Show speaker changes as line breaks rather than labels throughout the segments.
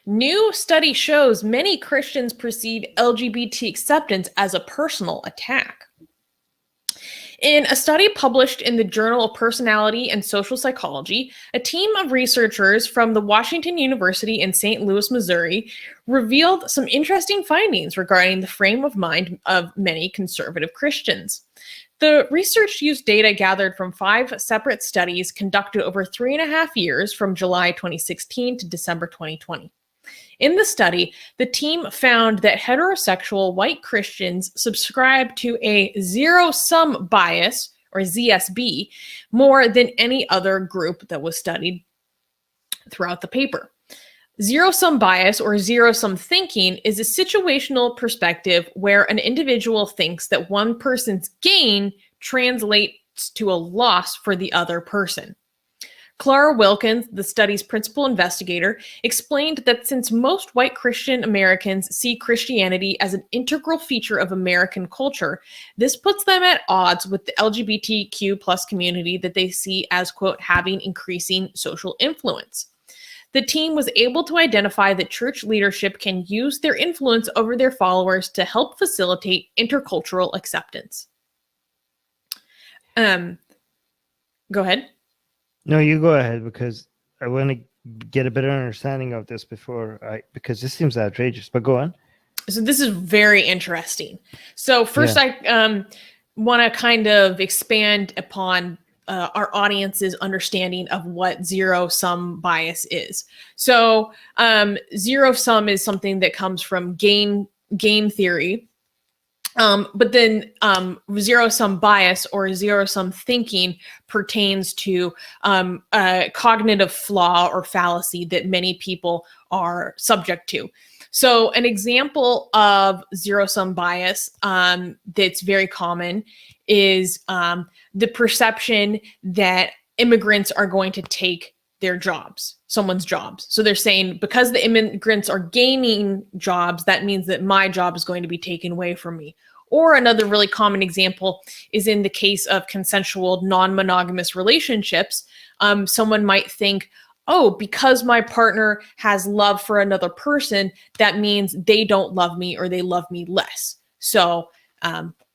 New study shows many Christians perceive LGBT acceptance as a personal attack. In a study published in the Journal of Personality and Social Psychology, a team of researchers from the Washington University in St. Louis, Missouri, revealed some interesting findings regarding the frame of mind of many conservative Christians. The research used data gathered from 5 separate studies conducted over 3.5 years from July 2016 to December 2020. In the study, the team found that heterosexual white Christians subscribe to a zero-sum bias, or ZSB, more than any other group that was studied throughout the paper. Zero-sum bias, or zero-sum thinking, is a situational perspective where an individual thinks that one person's gain translates to a loss for the other person. Clara Wilkins, the study's principal investigator, explained that since most white Christian Americans see Christianity as an integral feature of American culture, this puts them at odds with the LGBTQ plus community that they see as, quote, having increasing social influence. The team was able to identify that church leadership can use their influence over their followers to help facilitate intercultural acceptance. Go ahead.
No, you go ahead, because I want to get a better understanding of this because this seems outrageous, but go on.
So this is very interesting. So first, I want to kind of expand upon our audience's understanding of what zero-sum bias is. So zero-sum is something that comes from game theory. But then zero-sum bias or zero-sum thinking pertains to a cognitive flaw or fallacy that many people are subject to. So an example of zero-sum bias that's very common is the perception that immigrants are going to take their jobs, someone's jobs. So they're saying, because the immigrants are gaining jobs, that means that my job is going to be taken away from me. Or another really common example is in the case of consensual non-monogamous relationships. Someone might think, oh, because my partner has love for another person, that means they don't love me or they love me less. So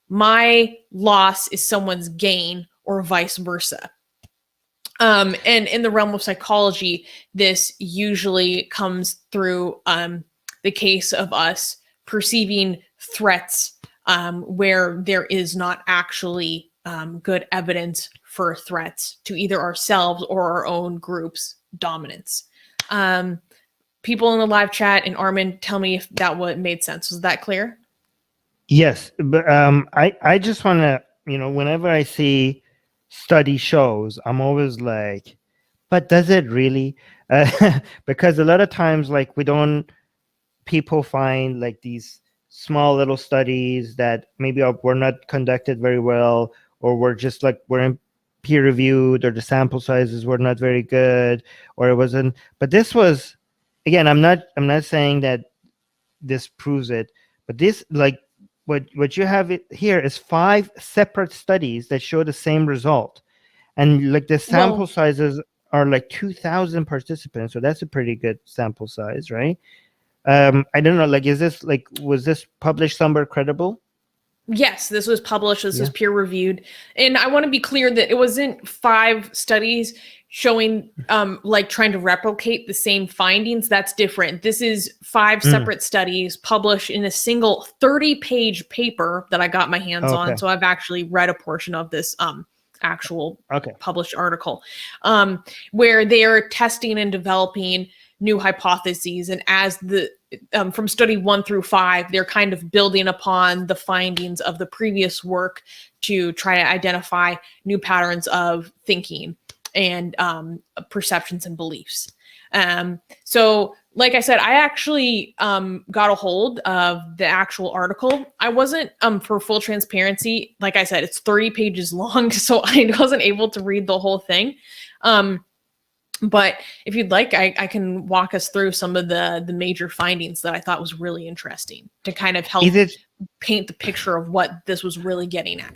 my loss is someone's gain, or vice versa. And in the realm of psychology, this usually comes through the case of us perceiving threats where there is not actually good evidence for threats to either ourselves or our own group's dominance. People in the live chat and Armin, tell me if that made sense. Was that clear?
Yes, but I just want to, whenever I see study shows, I'm always like, but does it really? Because a lot of times, like, people find like these small little studies that maybe were not conducted very well, or weren't peer reviewed, or the sample sizes were not very good, or it wasn't. But this was, again, I'm not saying that this proves it, but this, like, what you have here is 5 separate studies that show the same result, and like the sample sizes are like 2,000 participants, so that's a pretty good sample size, right? I don't know, like, was this published somewhere credible?
Yes, this was published. This was peer reviewed. And I want to be clear that it wasn't 5 studies showing, like, trying to replicate the same findings. That's different. This is 5 separate studies published in a single 30-page paper that I got my hands on. So I've actually read a portion of this actual published article, where they are testing and developing new hypotheses. And as from study 1 through 5, they're kind of building upon the findings of the previous work to try to identify new patterns of thinking and perceptions and beliefs. So like I said, I actually got a hold of the actual article. I wasn't, for full transparency, like I said, it's 30 pages long, so I wasn't able to read the whole thing. But if you'd like, I can walk us through some of the major findings that I thought was really interesting to kind of help paint the picture of what this was really getting at.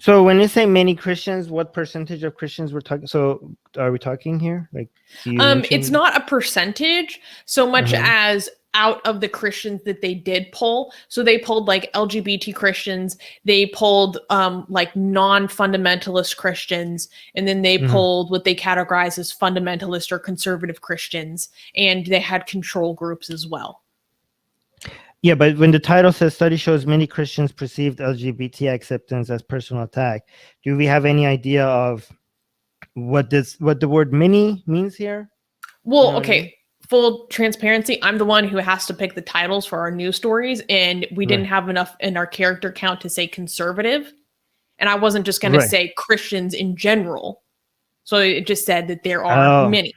So when you say many Christians, what percentage of Christians we're talking? So are we talking here? Like, you
It's
mentioned?
not a percentage so much
Uh-huh.
as out of the Christians that they did poll. So they polled like LGBT Christians, they polled like non-fundamentalist Christians, and then they
Mhm.
polled what they categorize as fundamentalist or conservative Christians, and they had control groups as well.
Yeah, but when the title says study shows many Christians perceived LGBT acceptance as personal attack, do we have any idea of what the word many means here?
Well,
You know what I
okay.
mean?
Full transparency, I'm the one who has to pick the titles for our news stories, and we didn't
Right.
have enough in our character count to say conservative. And I wasn't just going to
Right.
say Christians in general. So it just said that there are
Oh,
many.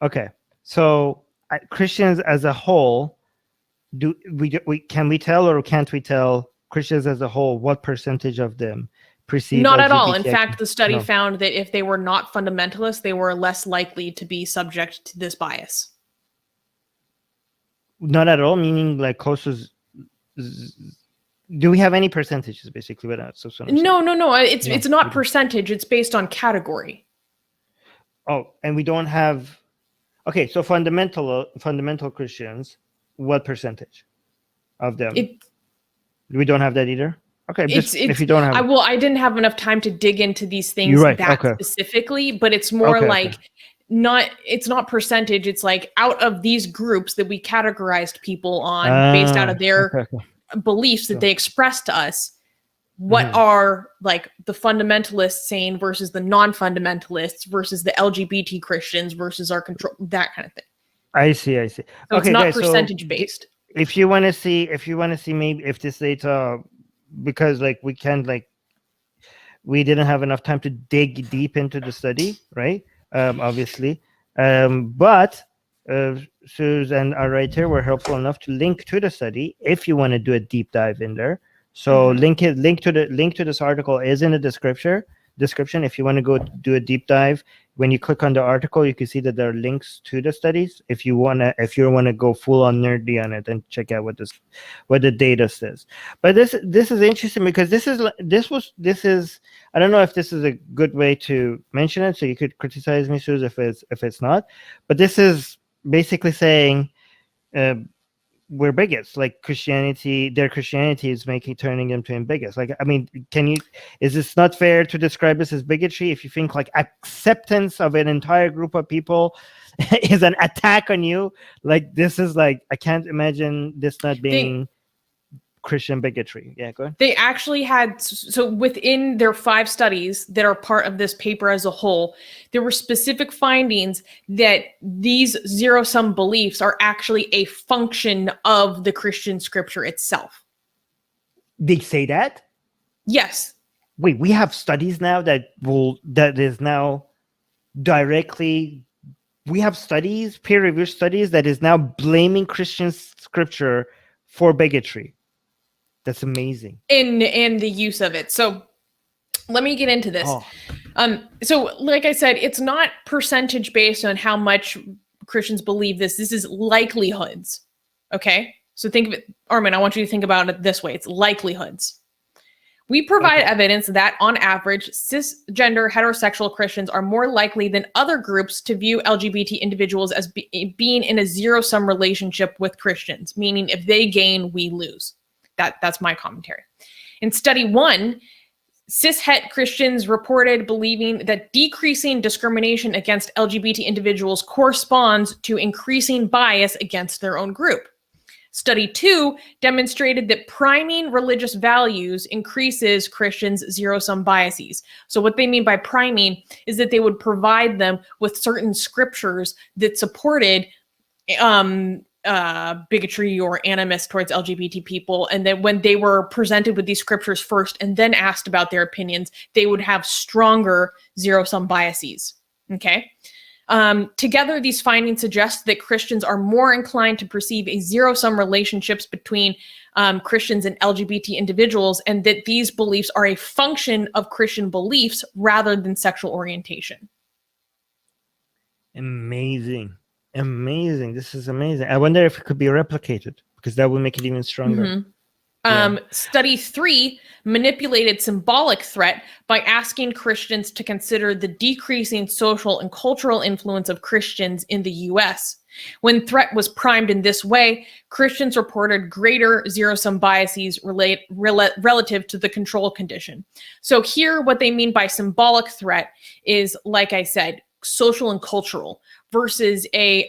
okay. So Christians as a whole, can we tell or can't we tell Christians as a whole what percentage of them perceive
Not at all. In
LGBT?
fact, the study
No,
found that if they were not fundamentalists, they were less likely to be subject to this bias.
not at all. Meaning like close to. Do we have any percentages basically? But so
No. It's
No,
not
we don't.
percentage. It's based on category.
Oh, and we don't have. Okay, so fundamental Christians, what percentage of them? We don't have that either. Okay, just if you don't have.
I didn't have enough time to dig into these things
You're right.
that
Okay.
specifically, but it's more
Okay,
like
okay.
it's not percentage. It's like out of these groups that we categorized people on based out of their
Okay.
beliefs that
So-
they expressed to us. What
Mhm.
are like the fundamentalists saying versus the non-fundamentalists versus the LGBT Christians versus our control, that kind of thing.
I see.
So it's
Okay,
not
guys.
percentage based.
If you want to see, maybe if this data, because like we can't like we didn't have enough time to dig deep into the study, right? Obviously, but Susan, our writer, were helpful enough to link to the study if you want to do a deep dive in there. So link to this article is in the description if you want to go do a deep dive. When you click on the article, you can see that there are links to the studies if you want to go full on nerdy on it and check out what the data says. But this is interesting because this is I don't know if this is a good way to mention it, so you could criticize me, Suze, if it's not, but this is basically saying we're bigots. Like their Christianity is turning them to bigots. Like, I mean, is this not fair to describe this as bigotry if you think like acceptance of an entire group of people is an attack on you? Like, this is like, I can't imagine this not being Christian bigotry. Yeah, go ahead.
They actually had, so within their 5 studies that are part of this paper as a whole, there were specific findings that these zero-sum beliefs are actually a function of the Christian scripture itself.
They say that?
Yes.
Wait, we have studies now that is now directly, we have studies, peer-reviewed studies that is now blaming Christian scripture for bigotry. That's amazing.
And the use of it. So let me get into this.
Oh.
So like I said, it's not percentage based on how much Christians believe this. This is likelihoods. Okay? So think of it, Armin, I want you to think about it this way. It's likelihoods. We provide evidence that on average, cisgender heterosexual Christians are more likely than other groups to view LGBT individuals as being in a zero-sum relationship with Christians, meaning if they gain, we lose. That's my commentary. In study 1, cishet Christians reported believing that decreasing discrimination against LGBT individuals corresponds to increasing bias against their own group. Study 2 demonstrated that priming religious values increases Christians' zero-sum biases. So what they mean by priming is that they would provide them with certain scriptures that supported bigotry or animus towards LGBT people. And then when they were presented with these scriptures first and then asked about their opinions, they would have stronger zero-sum biases. Okay. Together, these findings suggest that Christians are more inclined to perceive a zero-sum relationships between Christians and LGBT individuals, and that these beliefs are a function of Christian beliefs rather than sexual orientation.
Amazing. This is amazing. I wonder if it could be replicated, because that would make it even stronger.
Study 3 manipulated symbolic threat by asking Christians to consider the decreasing social and cultural influence of Christians in the US. When threat was primed in this way, Christians reported greater zero-sum biases relative to the control condition. So here, what they mean by symbolic threat is, like I said, social and cultural versus a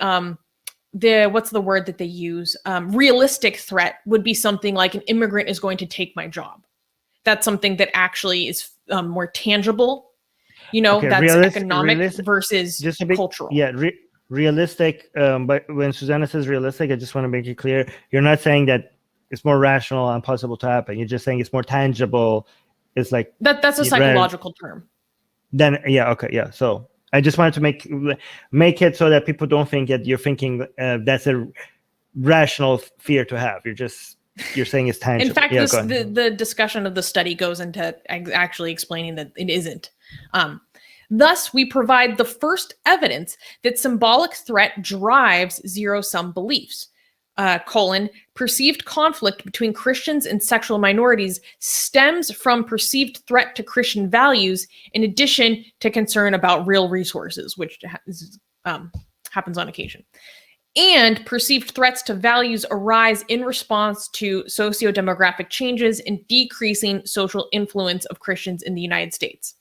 what's the word that they use? Realistic threat would be something like an immigrant is going to take my job. That's something that actually is more tangible. That's economic versus cultural.
Yeah, realistic. But when Susanna says realistic, I just want to make it clear, you're not saying that it's more rational and possible to happen. You're just saying it's more tangible. It's like
that's a psychological term.
Then okay, So I just wanted to make it so that people don't think that you're thinking that's a rational fear to have. You're saying it's tangible.
In fact, the discussion of the study goes into actually explaining that it isn't. Thus, we provide the first evidence that symbolic threat drives zero-sum beliefs. Perceived conflict between Christians and sexual minorities stems from perceived threat to Christian values, in addition to concern about real resources, which happens on occasion. And perceived threats to values arise in response to socio-demographic changes and decreasing social influence of Christians in the United States.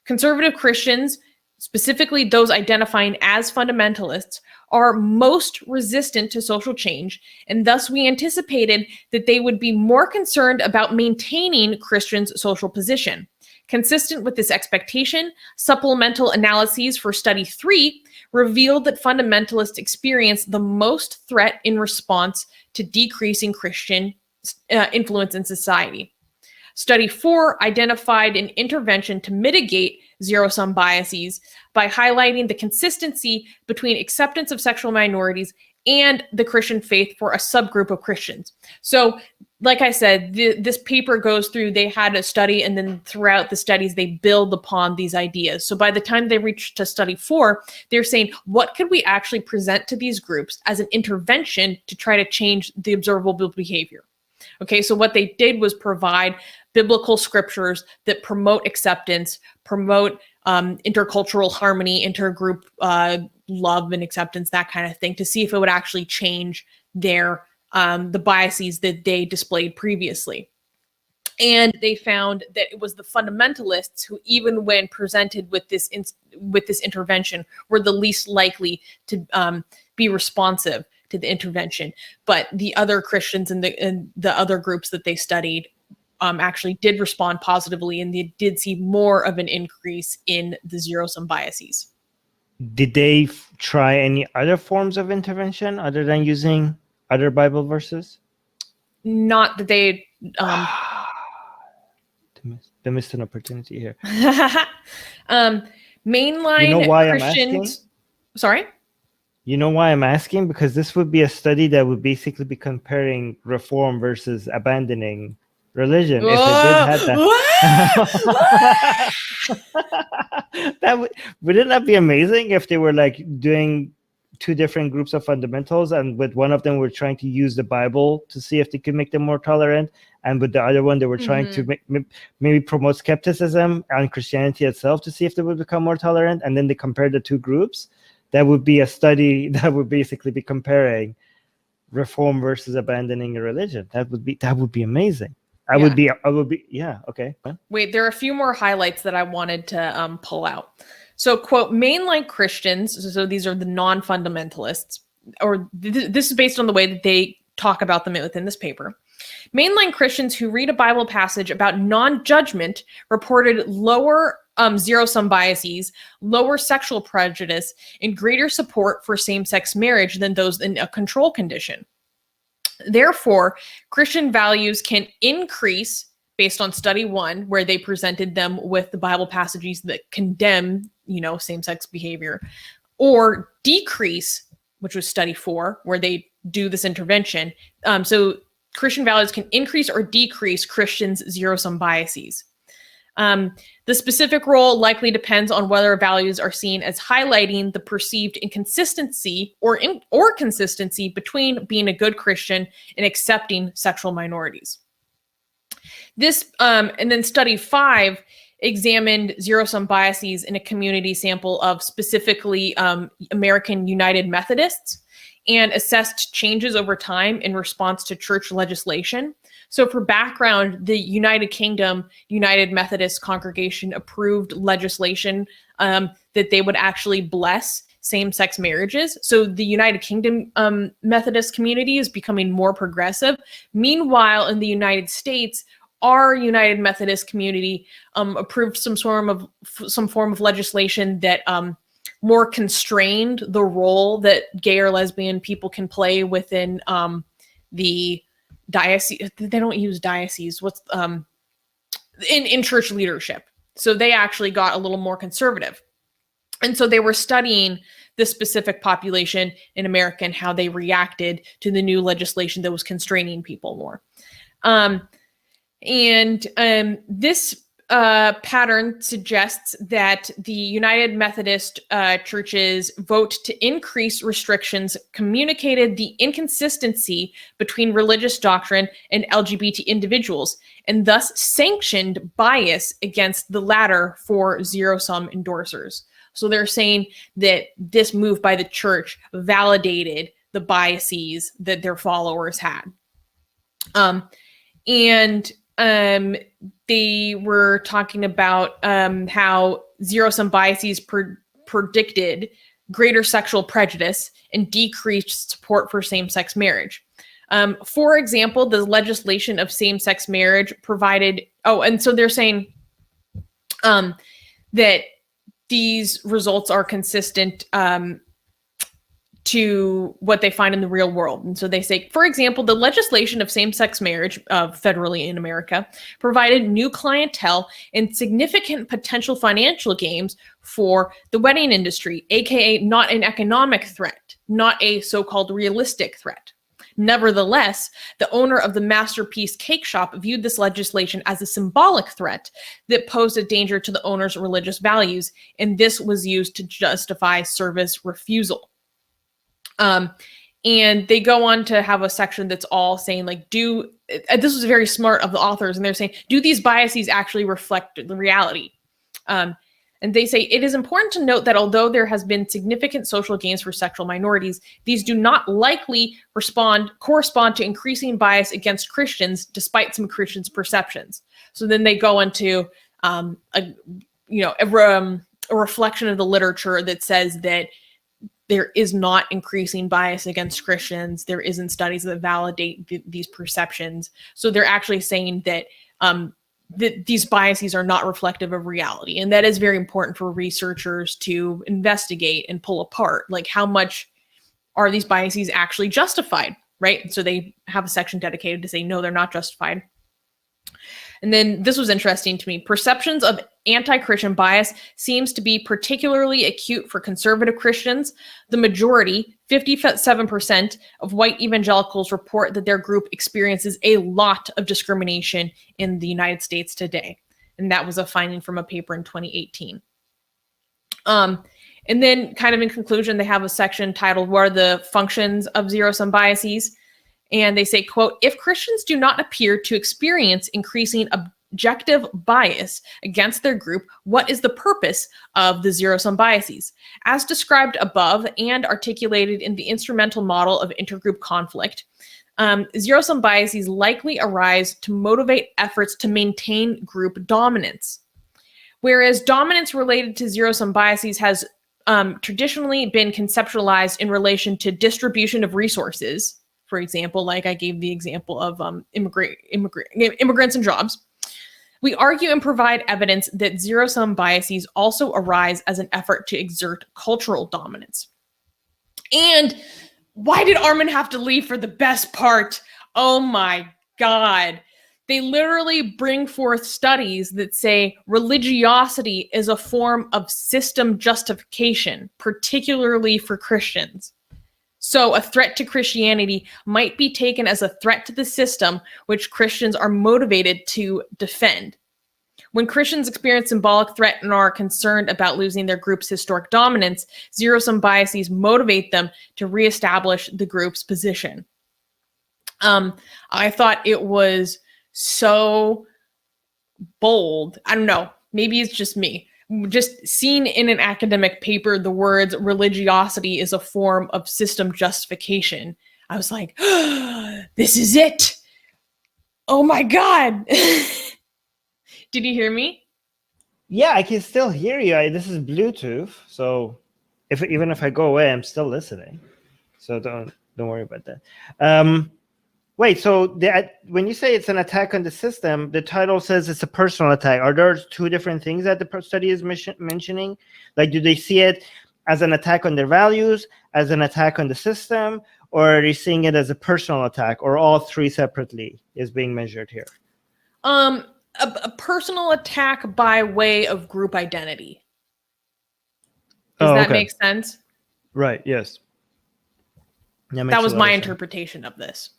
Conservative Christians, specifically those identifying as fundamentalists, are most resistant to social change, and thus we anticipated that they would be more concerned about maintaining Christians' social position. Consistent with this expectation, supplemental analyses for Study 3 revealed that fundamentalists experience the most threat in response to decreasing Christian influence in society. Study 4 identified an intervention to mitigate zero-sum biases by highlighting the consistency between acceptance of sexual minorities and the Christian faith for a subgroup of Christians. So, like I said, this paper goes through, they had a study, and then throughout the studies, they build upon these ideas. So by the time they reach to Study 4, they're saying, what could we actually present to these groups as an intervention to try to change the observable behavior? Okay, so what they did was provide biblical scriptures that promote acceptance, promote intercultural harmony, intergroup love and acceptance, that kind of thing, to see if it would actually change their the biases that they displayed previously. And they found that it was the fundamentalists who, even when presented with this intervention, were the least likely to be responsive to the intervention. But the other Christians and the other groups that they studied actually did respond positively, and they did see more of an increase in the zero-sum biases.
Did they try any other forms of intervention other than using other Bible verses?
Not that they...
They missed an opportunity here.
Mainline Christians... Sorry?
You know why I'm asking? Because this would be a study that would basically be comparing reform versus abandoning religion. If it did have that, wouldn't that be amazing if they were like doing two different groups of fundamentals, and with one of them were trying to use the Bible to see if they could make them more tolerant, and with the other one they were trying to maybe promote skepticism and Christianity itself to see if they would become more tolerant, and then they compared the two groups. That would be a study that would basically be comparing reform versus abandoning a religion. That would be amazing. I would be okay.
Wait, there are a few more highlights that I wanted to pull out. So, quote, mainline Christians, so these are the non-fundamentalists, or this is based on the way that they talk about them within this paper. Mainline Christians who read a Bible passage about non-judgment reported lower zero-sum biases, lower sexual prejudice, and greater support for same-sex marriage than those in a control condition. Therefore, Christian values can increase based on Study 1, where they presented them with the Bible passages that condemn, same-sex behavior, or decrease, which was Study 4, where they do this intervention. So Christian values can increase or decrease Christians' zero-sum biases. The specific role likely depends on whether values are seen as highlighting the perceived inconsistency or consistency between being a good Christian and accepting sexual minorities. This and then study 5 examined zero-sum biases in a community sample of specifically American United Methodists and assessed changes over time in response to church legislation. So for background, the United Kingdom United Methodist Congregation approved legislation that they would actually bless same-sex marriages. So the United Kingdom Methodist community is becoming more progressive. Meanwhile, in the United States, our United Methodist community approved some form of legislation that more constrained the role that gay or lesbian people can play within the diocese. They don't use diocese. What's in church leadership? So they actually got a little more conservative, and so they were studying this specific population in America and how they reacted to the new legislation that was constraining people more. This pattern suggests that the United Methodist churches vote to increase restrictions communicated the inconsistency between religious doctrine and LGBT individuals, and thus sanctioned bias against the latter for zero-sum endorsers. So they're saying that this move by the church validated the biases that their followers had. They were talking about how zero-sum biases predicted greater sexual prejudice and decreased support for same-sex marriage. For example, the legislation of same-sex marriage provided, and so they're saying that these results are consistent to what they find in the real world. And so they say, for example, the legislation of same-sex marriage federally in America provided new clientele and significant potential financial gains for the wedding industry, aka not an economic threat, not a so-called realistic threat. Nevertheless, the owner of the Masterpiece Cake Shop viewed this legislation as a symbolic threat that posed a danger to the owner's religious values, and this was used to justify service refusal. And they go on to have a section that's all saying, like, this was very smart of the authors, and they're saying, do these biases actually reflect the reality? And they say, it is important to note that although there has been significant social gains for sexual minorities, these do not likely correspond to increasing bias against Christians, despite some Christians' perceptions. So then they go into a reflection of the literature that says that there is not increasing bias against Christians. There isn't studies that validate these perceptions. So they're actually saying that these biases are not reflective of reality. And that is very important for researchers to investigate and pull apart. Like, how much are these biases actually justified, right? So they have a section dedicated to say, no, they're not justified. And then this was interesting to me. Perceptions of anti-Christian bias seems to be particularly acute for conservative Christians. The majority, 57% of white evangelicals, report that their group experiences a lot of discrimination in the United States today. And that was a finding from a paper in 2018. And then kind of in conclusion, they have a section titled, what are the functions of zero-sum biases? And they say, quote, if Christians do not appear to experience increasing objective bias against their group, what is the purpose of the zero-sum biases? As described above and articulated in the instrumental model of intergroup conflict, zero-sum biases likely arise to motivate efforts to maintain group dominance. Whereas dominance related to zero-sum biases has traditionally been conceptualized in relation to distribution of resources. For example, like I gave the example of immigrants and jobs. We argue and provide evidence that zero-sum biases also arise as an effort to exert cultural dominance. And why did Armin have to leave for the best part? Oh my God. They literally bring forth studies that say religiosity is a form of system justification, particularly for Christians. So a threat to Christianity might be taken as a threat to the system which Christians are motivated to defend. When Christians experience symbolic threat and are concerned about losing their group's historic dominance, zero-sum biases motivate them to reestablish the group's position. I thought it was so bold. I don't know. Maybe it's just me. Just seen in an academic paper, the words religiosity is a form of system justification. I was like, oh, this is it. Oh my God. Did you hear me?
Yeah, I can still hear you. This is Bluetooth, so even if I go away, I'm still listening. So don't worry about that. Wait, so when you say it's an attack on the system, the title says it's a personal attack. Are there two different things that the study is mentioning? Like, do they see it as an attack on their values, as an attack on the system, or are they seeing it as a personal attack, or all three separately is being measured here?
A personal attack by way of group identity. Does that make sense?
Right, yes.
That was my interpretation of this.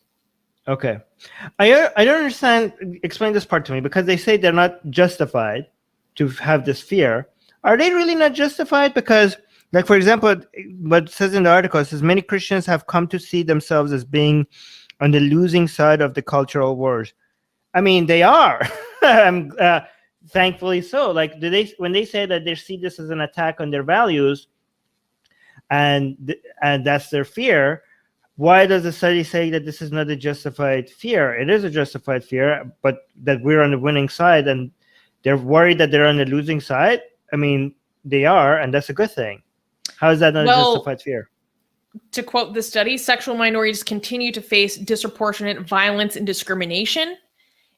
Okay. I don't understand. Explain this part to me, because they say they're not justified to have this fear. Are they really not justified? Because, like, for example, what it says in the article, it says many Christians have come to see themselves as being on the losing side of the cultural wars. I mean, they are. Thankfully so. Like, when they say that they see this as an attack on their values, and that's their fear, why does the study say that this is not a justified fear? It is a justified fear, but that we're on the winning side, and they're worried that they're on the losing side? I mean, they are, and that's a good thing. How is that not a justified fear?
To quote the study, sexual minorities continue to face disproportionate violence and discrimination.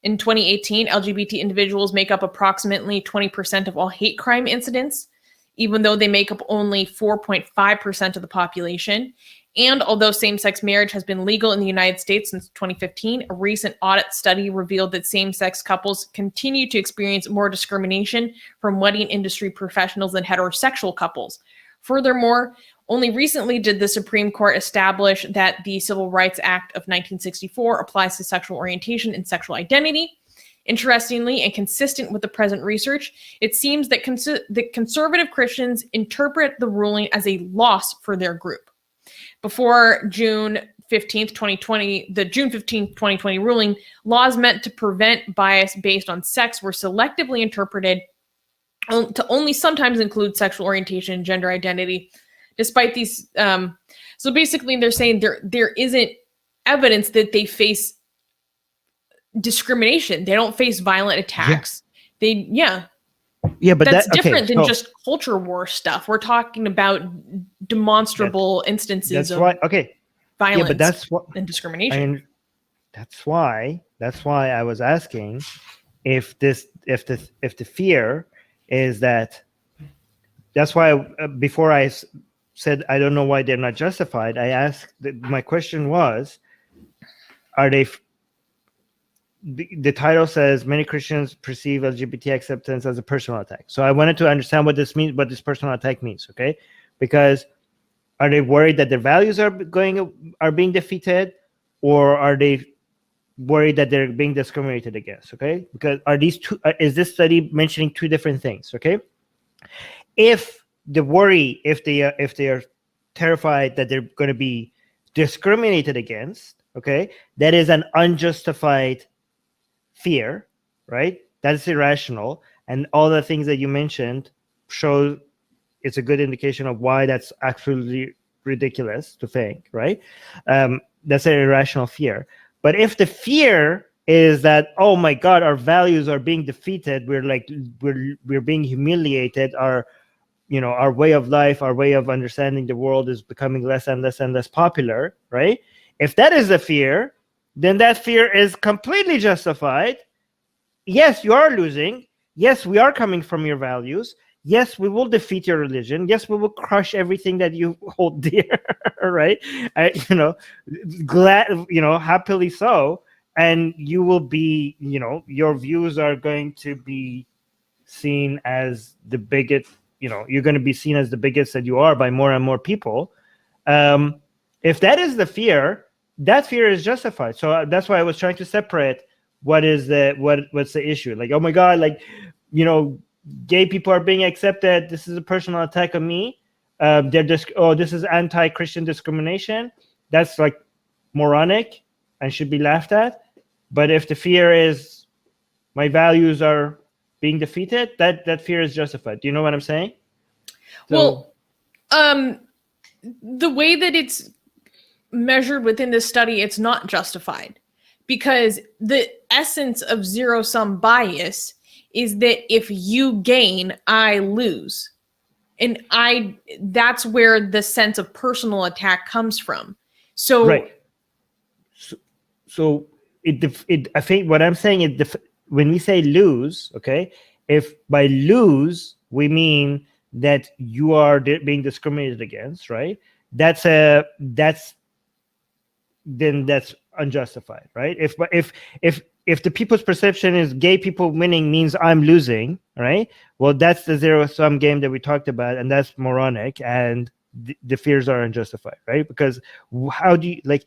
In 2018, LGBT individuals make up approximately 20% of all hate crime incidents, even though they make up only 4.5% of the population. And although same-sex marriage has been legal in the United States since 2015, a recent audit study revealed that same-sex couples continue to experience more discrimination from wedding industry professionals than heterosexual couples. Furthermore, only recently did the Supreme Court establish that the Civil Rights Act of 1964 applies to sexual orientation and sexual identity. Interestingly, and consistent with the present research, it seems that conservative Christians interpret the ruling as a loss for their group. Before June 15th, 2020, the June 15th, 2020 ruling, laws meant to prevent bias based on sex were selectively interpreted to only sometimes include sexual orientation and gender identity. Despite these, so basically they're saying there isn't evidence that they face discrimination. They don't face violent attacks. Yeah. But that's different than just culture war stuff. We're talking about demonstrable instances of violence and discrimination.
That's why I was asking if the fear is that. That's why before I said I don't know why they're not justified, I asked. My question was, are they? The title says many Christians perceive LGBT acceptance as a personal attack. So I wanted to understand what this means, what this personal attack means. Okay, because are they worried that their values are being defeated, or are they worried that they're being discriminated against? Okay, because is this study mentioning two different things? Okay, if they are terrified that they're going to be discriminated against, okay, that is an unjustified fear, right? That's irrational, and all the things that you mentioned show it's a good indication of why that's absolutely ridiculous to think, right? That's an irrational fear. But if the fear is that, oh my God, our values are being defeated, we're being humiliated, our way of life, our way of understanding the world is becoming less and less and less popular, right? If that is the fear, then that fear is completely justified. Yes, you are losing. Yes, we are coming from your values. Yes, we will defeat your religion. Yes, we will crush everything that you hold dear, right? Happily so. And you will be, your views are going to be seen as the bigot. You're going to be seen as the bigots that you are by more and more people. If that is the fear, that fear is justified. So that's why I was trying to separate what's the issue. Like, oh my God, gay people are being accepted. This is a personal attack on me. This is anti-Christian discrimination. That's like moronic and should be laughed at. But if the fear is my values are being defeated, that fear is justified. Do you know what I'm saying?
Well, the way that it's measured within this study, it's not justified, because the essence of zero-sum bias is that if you gain, I lose. And that's where the sense of personal attack comes from. So,
right. So I think what I'm saying is when we say lose, okay, if by lose we mean that you are being discriminated against, right? That's unjustified, right? If the people's perception is gay people winning means I'm losing, right? Well, that's the zero-sum game that we talked about, and that's moronic, and the fears are unjustified, right? Because how do you, like,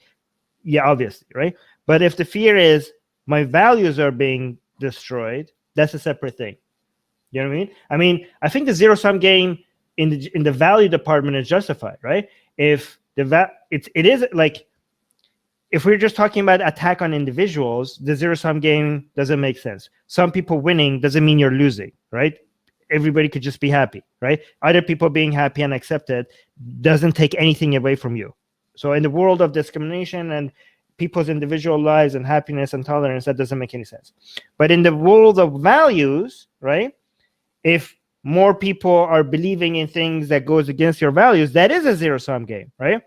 yeah, obviously, right? But if the fear is my values are being destroyed, that's a separate thing. You know what I mean? I mean, I think the zero-sum game in the value department is justified, right? If it is like, if we're just talking about attack on individuals, the zero-sum game doesn't make sense. Some people winning doesn't mean you're losing, right? Everybody could just be happy, right? Other people being happy and accepted doesn't take anything away from you. So in the world of discrimination and people's individual lives and happiness and tolerance, that doesn't make any sense. But in the world of values, right? If more people are believing in things that goes against your values, that is a zero-sum game, right?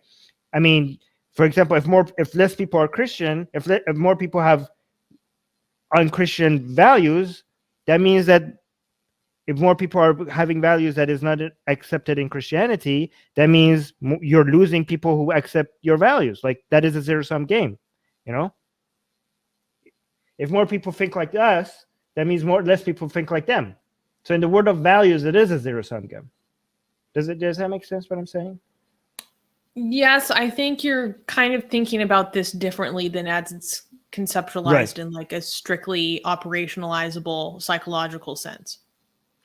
I mean, for example, if less people are Christian, if more people have unchristian values, that means that if more people are having values that is not accepted in Christianity, that means you're losing people who accept your values. Like, that is a zero-sum game, you know? If more people think like us, that means less people think like them. So in the world of values, it is a zero-sum game. Does that make sense what I'm saying?
Yes, I think you're kind of thinking about this differently than as it's conceptualized in like a strictly operationalizable psychological sense.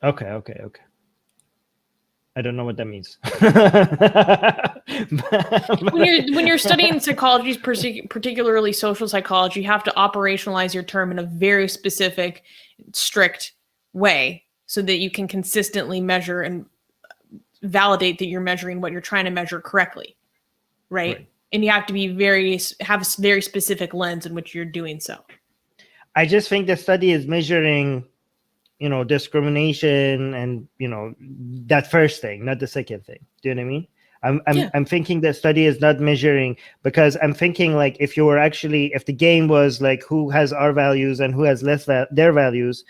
Okay. I don't know what that means.
when you're studying psychology, particularly social psychology, you have to operationalize your term in a very specific, strict way so that you can consistently measure and validate that you're measuring what you're trying to measure correctly. Right. And you have to have a very specific lens in which you're doing so.
I just think the study is measuring, discrimination and, that first thing, not the second thing. Do you know what I mean? I'm thinking the study is not measuring, because I'm thinking like if the game was like who has our values and who has less their values,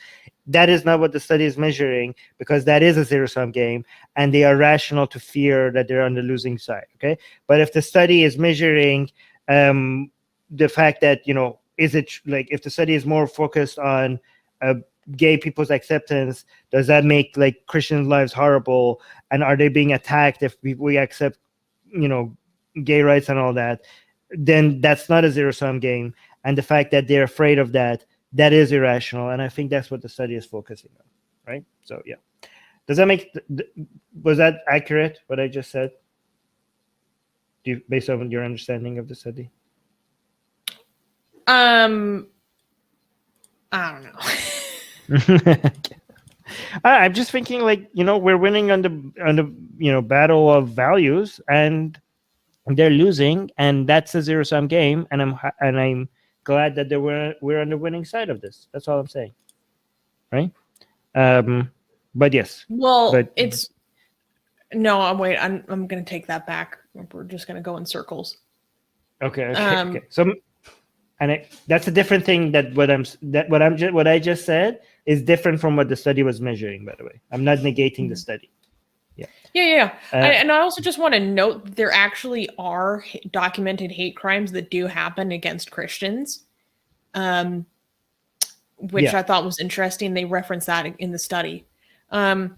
that is not what the study is measuring, because that is a zero-sum game and they are rational to fear that they're on the losing side. Okay. But if the study is measuring the fact that, is it like, if the study is more focused on gay people's acceptance, does that make like Christian lives horrible? And are they being attacked if we accept, gay rights and all that? Then that's not a zero-sum game. And the fact that they're afraid of that is irrational. And I think that's what the study is focusing on. Right. So, yeah. Does that was that accurate, what I just said? Based on your understanding of the study?
I don't know.
I'm just thinking like, we're winning on the battle of values and they're losing, and that's a zero-sum game. And I'm glad that we're on the winning side of this. That's all I'm saying. Right. But yes.
Well, wait, I'm going to take that back. We're just going to go in circles.
Okay. So, that's a different thing. What I just said is different from what the study was measuring. By the way, I'm not negating the study.
Yeah. And I also just want to note that there actually are documented hate crimes that do happen against Christians, which I thought was interesting. They reference that in the study. But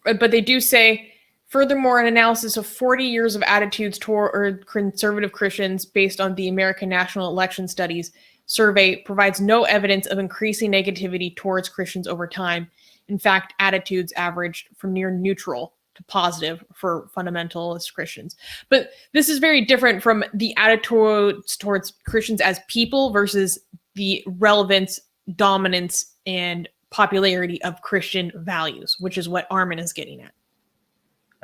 they do say, furthermore, an analysis of 40 years of attitudes toward conservative Christians based on the American National Election Studies survey provides no evidence of increasing negativity towards Christians over time. In fact, attitudes averaged from near neutral to positive for fundamentalist Christians. But this is very different from the attitudes towards Christians as people versus the relevance dominance and popularity of Christian values, which is what Armin is getting at.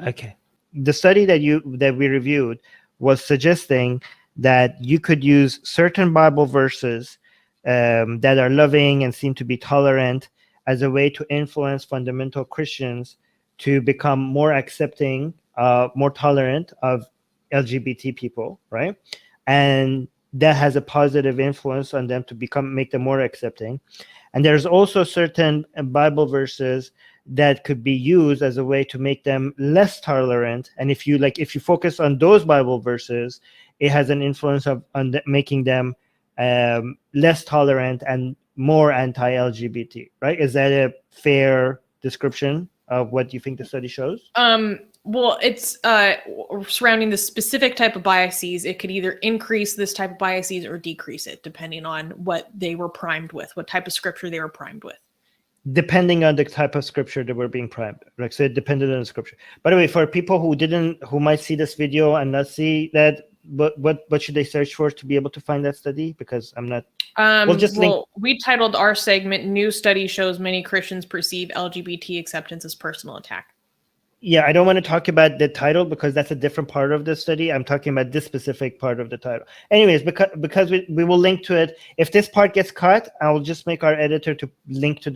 Okay. The study that we reviewed was suggesting that you could use certain Bible verses that are loving and seem to be tolerant as a way to influence fundamental Christians to become more accepting, more tolerant of LGBT people, right? And that has a positive influence on them to make them more accepting. And there's also certain Bible verses that could be used as a way to make them less tolerant. And if you focus on those Bible verses, it has an influence on making them less tolerant and more anti-LGBT, right? Is that a fair description of what you think the study shows?
Well, it's surrounding the specific type of biases. It could either increase this type of biases or decrease it, depending on what they were primed with, what type of scripture they were primed with.
Depending on the type of scripture that were being primed, like so it depended on the scripture. By the way, for people who might see this video and not see that, what should they search for to be able to find that study? Because I'm not.
We titled our segment "New Study Shows Many Christians Perceive LGBT Acceptance as Personal Attack."
Yeah, I don't want to talk about the title because that's a different part of the study. I'm talking about this specific part of the title. Anyways, because we will link to it. If this part gets cut, I will just make our editor to link to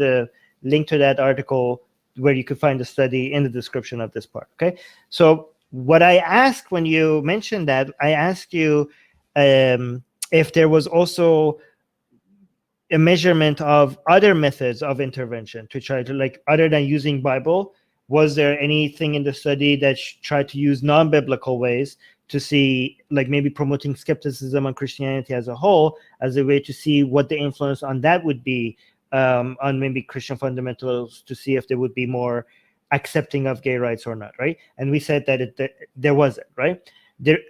that article where you could find the study in the description of this part. Okay. So what I asked when you mentioned that, I asked you if there was also a measurement of other methods of intervention to try to, other than using Bible. Was there anything in the study that tried to use non-biblical ways to see, maybe promoting skepticism on Christianity as a whole, as a way to see what the influence on that would be on maybe Christian fundamentals, to see if they would be more accepting of gay rights or not, right? And we said that there wasn't, right?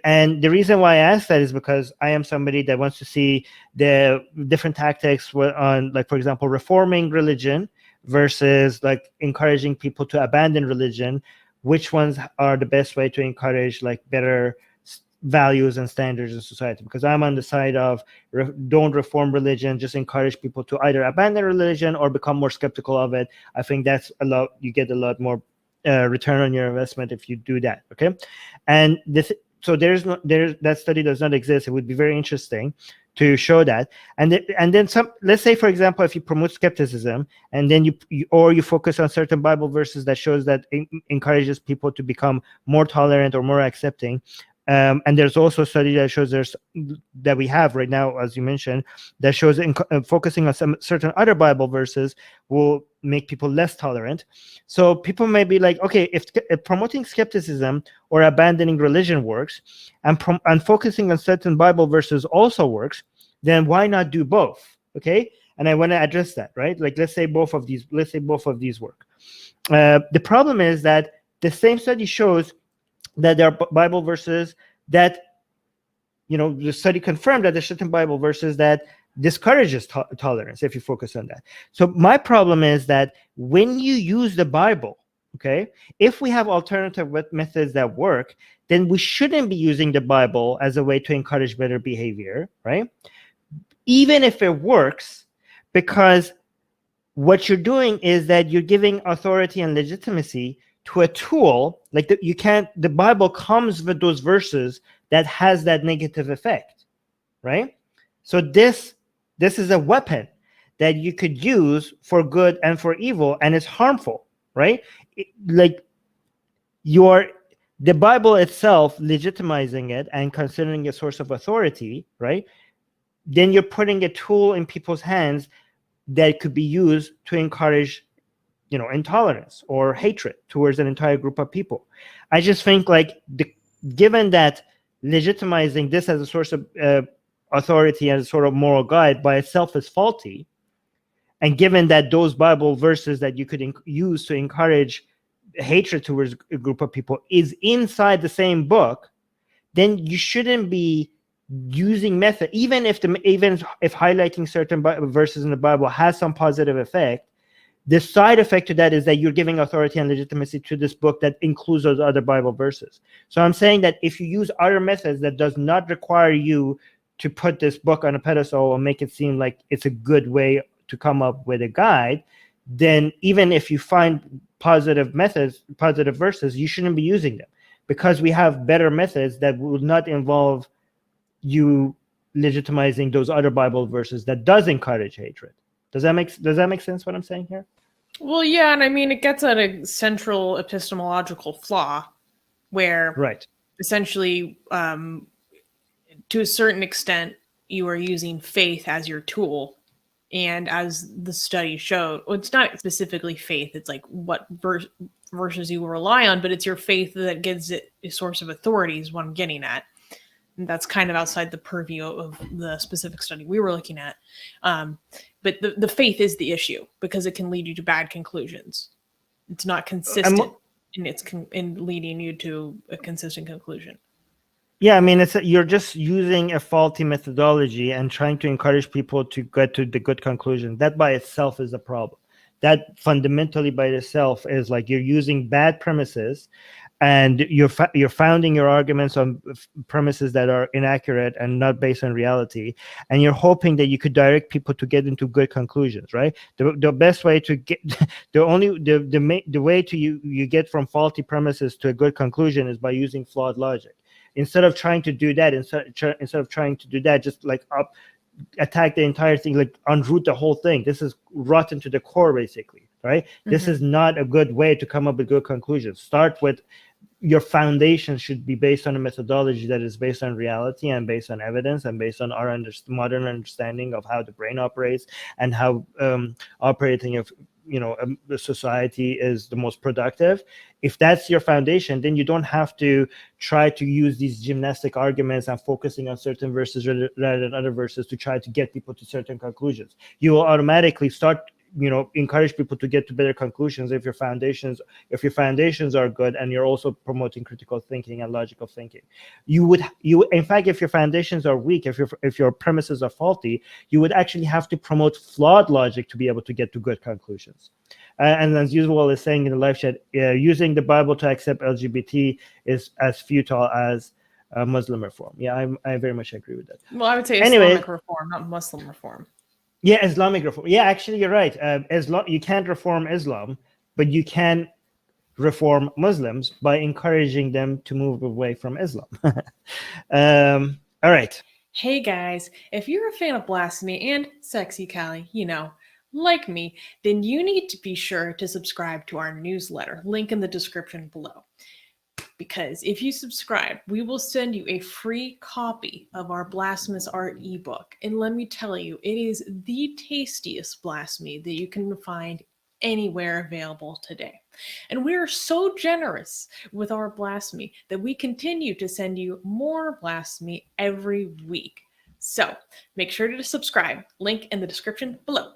And the reason why I asked that is because I am somebody that wants to see the different tactics on, for example, reforming religion versus encouraging people to abandon religion. Which ones are the best way to encourage better values and standards in society? Because I'm on the side of don't reform religion, just encourage people to either abandon religion or become more skeptical of it. I think that's you get a lot more return on your investment if you do that. Okay. And so that study does not exist. It would be very interesting to show that. And then let's say, for example, if you promote skepticism and then you focus on certain Bible verses that shows that encourages people to become more tolerant or more accepting. And there's also a study that shows that we have right now, as you mentioned, that shows focusing on some certain other Bible verses will make people less tolerant. So people may be like, okay, if promoting skepticism or abandoning religion works, and focusing on certain Bible verses also works, then why not do both? Okay, and I want to address that, right? Let's say both of these work. The problem is that the same study shows that there are Bible verses that, the study confirmed that there's certain Bible verses that discourages tolerance if you focus on that. So my problem is that when you use the Bible, okay, if we have alternative methods that work, then we shouldn't be using the Bible as a way to encourage better behavior, right? Even if it works, because what you're doing is that you're giving authority and legitimacy to a tool. The Bible comes with those verses that has that negative effect, right? So this is a weapon that you could use for good and for evil, and it's harmful, right? The Bible itself legitimizing it and considering a source of authority, right? Then you're putting a tool in people's hands that could be used to encourage, intolerance or hatred towards an entire group of people. I just think given that legitimizing this as a source of authority and a sort of moral guide by itself is faulty, and given that those Bible verses that you could use to encourage hatred towards a group of people is inside the same book, then you shouldn't be using method, even if highlighting certain verses in the Bible has some positive effect. The side effect to that is that you're giving authority and legitimacy to this book that includes those other Bible verses. So I'm saying that if you use other methods that does not require you to put this book on a pedestal or make it seem like it's a good way to come up with a guide, then even if you find positive verses, you shouldn't be using them, because we have better methods that will not involve you legitimizing those other Bible verses that does encourage hatred. Does that make sense what I'm saying here?
Well, yeah, and I mean, it gets at a central epistemological flaw where
Right.
essentially, to a certain extent, you are using faith as your tool. And as the study showed, well, it's not specifically faith, it's like what verses you rely on, but it's your faith that gives it a source of authority is what I'm getting at. And that's kind of outside the purview of the specific study we were looking at. But the faith is the issue, because it can lead you to bad conclusions. It's not consistent in leading you to a consistent conclusion.
Yeah, I mean, you're just using a faulty methodology and trying to encourage people to get to the good conclusion. That by itself is a problem. That fundamentally by itself is like you're using bad premises, and you're founding your arguments on premises that are inaccurate and not based on reality, and you're hoping that you could direct people to get into good conclusions, right? The best way to get the way to you get from faulty premises to a good conclusion is by using flawed logic. Instead of trying to do that, just like attack the entire thing, like unroot the whole thing. This is rotten to the core, basically, right? Mm-hmm. This is not a good way to come up with good conclusions. Start with your foundation should be based on a methodology that is based on reality and based on evidence and based on our modern understanding of how the brain operates and how operating of the society is the most productive. If that's your foundation, then you don't have to try to use these gymnastic arguments and focusing on certain verses rather than other verses to try to get people to certain conclusions. You will automatically start encourage people to get to better conclusions if your foundations are good and you're also promoting critical thinking and logical thinking. In fact, if your foundations are weak, if your premises are faulty, you would actually have to promote flawed logic to be able to get to good conclusions. And as usual is saying in the live chat, using the Bible to accept LGBT is as futile as Muslim reform. Yeah, I very much agree with that.
Well, I would say Islamic reform, not Muslim reform.
Yeah, Islamic reform. Yeah, actually, you're right. You can't reform Islam, but you can reform Muslims by encouraging them to move away from Islam. All right.
Hey, guys, if you're a fan of Blasphemy and Sexy Callie, like me, then you need to be sure to subscribe to our newsletter. Link in the description below. Because if you subscribe, we will send you a free copy of our Blasphemous Art ebook. And let me tell you, it is the tastiest blasphemy that you can find anywhere available today. And we are so generous with our blasphemy that we continue to send you more blasphemy every week. So make sure to subscribe. Link in the description below.